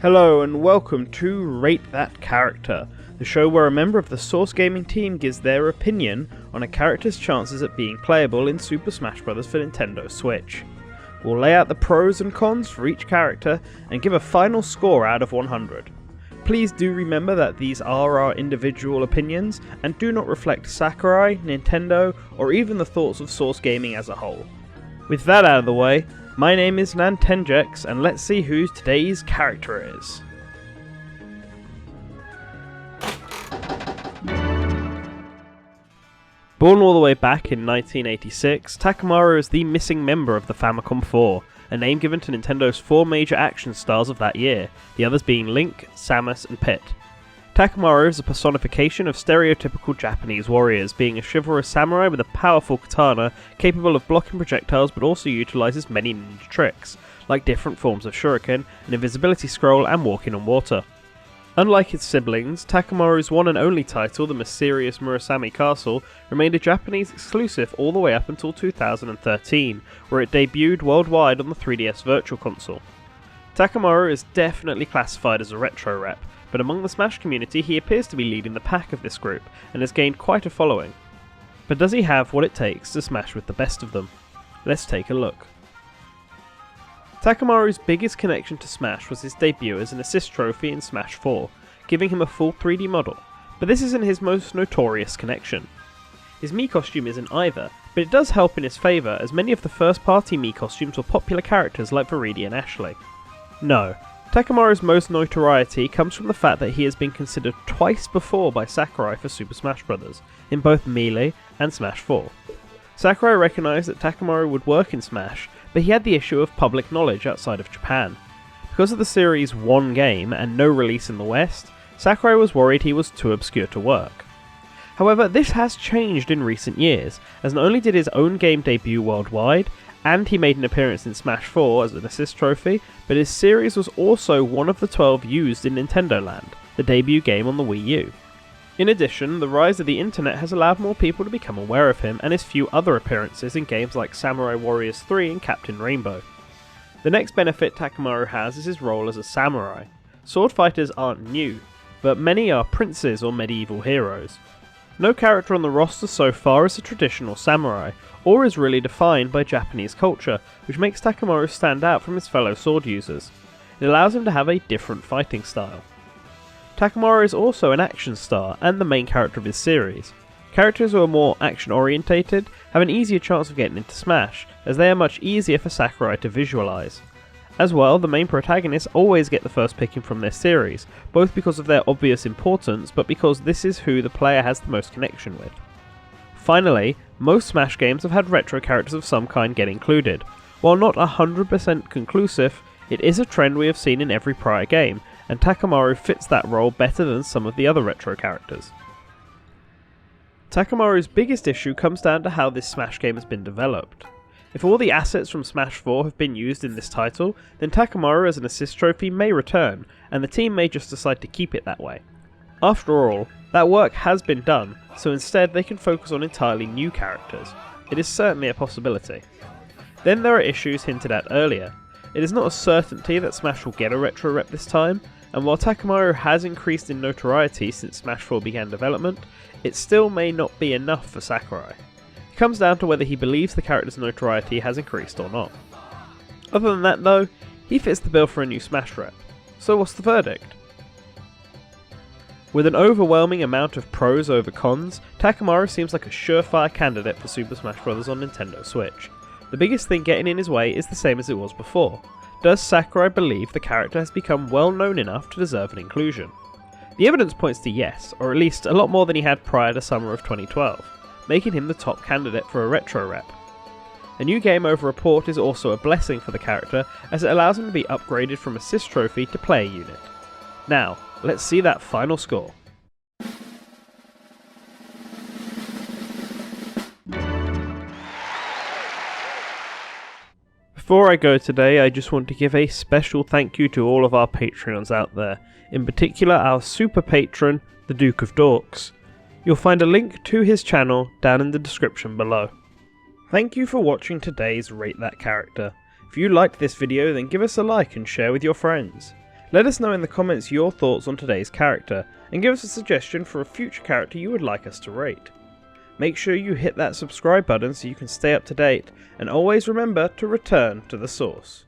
Hello and welcome to Rate That Character, the show where a member of the Source Gaming team gives their opinion on a character's chances at being playable in Super Smash Bros. For Nintendo Switch. We'll lay out the pros and cons for each character and give a final score out of 100. Please do remember that these are our individual opinions and do not reflect Sakurai, Nintendo, or even the thoughts of Source Gaming as a whole. With that out of the way, my name is NantenJex, and let's see who today's character is. Born all the way back in 1986, Takamaru is the missing member of the Famicom 4, a name given to Nintendo's four major action stars of that year, the others being Link, Samus, and Pit. Takamaru is a personification of stereotypical Japanese warriors, being a chivalrous samurai with a powerful katana capable of blocking projectiles but also utilises many ninja tricks, like different forms of shuriken, an invisibility scroll, and walking on water. Unlike his siblings, Takamaru's one and only title, the Mysterious Murasame Castle, remained a Japanese exclusive all the way up until 2013, where it debuted worldwide on the 3DS Virtual Console. Takamaru is definitely classified as a retro rep, but among the Smash community he appears to be leading the pack of this group, and has gained quite a following. But does he have what it takes to smash with the best of them? Let's take a look. Takamaru's biggest connection to Smash was his debut as an assist trophy in Smash 4, giving him a full 3D model, but this isn't his most notorious connection. His Mii costume isn't either, but it does help in his favour as many of the first party Mii costumes were popular characters like Viridi and Ashley. No, Takamaru's most notoriety comes from the fact that he has been considered twice before by Sakurai for Super Smash Bros., in both Melee and Smash 4. Sakurai recognised that Takamaru would work in Smash, but he had the issue of public knowledge outside of Japan. Because of the series' one game and no release in the West, Sakurai was worried he was too obscure to work. However, this has changed in recent years, as not only did his own game debut worldwide, and he made an appearance in Smash 4 as an assist trophy, but his series was also one of the 12 used in Nintendo Land, the debut game on the Wii U. In addition, the rise of the internet has allowed more people to become aware of him and his few other appearances in games like Samurai Warriors 3 and Captain Rainbow. The next benefit Takamaru has is his role as a samurai. Sword fighters aren't new, but many are princes or medieval heroes. No character on the roster so far is a traditional samurai, or is really defined by Japanese culture, which makes Takamaru stand out from his fellow sword users. It allows him to have a different fighting style. Takamaru is also an action star and the main character of his series. Characters who are more action orientated have an easier chance of getting into Smash, as they are much easier for Sakurai to visualise. As well, the main protagonists always get the first picking from their series, both because of their obvious importance, but because this is who the player has the most connection with. Finally, most Smash games have had retro characters of some kind get included. While not 100% conclusive, it is a trend we have seen in every prior game, and Takamaru fits that role better than some of the other retro characters. Takamaru's biggest issue comes down to how this Smash game has been developed. If all the assets from Smash 4 have been used in this title, then Takamaru as an assist trophy may return, and the team may just decide to keep it that way. After all, that work has been done, so instead they can focus on entirely new characters. It is certainly a possibility. Then there are issues hinted at earlier. It is not a certainty that Smash will get a retro rep this time, and while Takamaru has increased in notoriety since Smash 4 began development, it still may not be enough for Sakurai. It comes down to whether he believes the character's notoriety has increased or not. Other than that though, he fits the bill for a new Smash rep. So what's the verdict? With an overwhelming amount of pros over cons, Takamaru seems like a surefire candidate for Super Smash Bros. On Nintendo Switch. The biggest thing getting in his way is the same as it was before. Does Sakurai believe the character has become well known enough to deserve an inclusion? The evidence points to yes, or at least a lot more than he had prior to summer of 2012, making him the top candidate for a retro rep. A new game over a port is also a blessing for the character, as it allows him to be upgraded from assist trophy to player unit. Now, let's see that final score. Before I go today, I just want to give a special thank you to all of our Patreons out there, in particular our super patron, the Duke of Dorks. You'll find a link to his channel down in the description below. Thank you for watching today's Rate That Character. If you liked this video, then give us a like and share with your friends. Let us know in the comments your thoughts on today's character, and give us a suggestion for a future character you would like us to rate. Make sure you hit that subscribe button so you can stay up to date, and always remember to return to the source.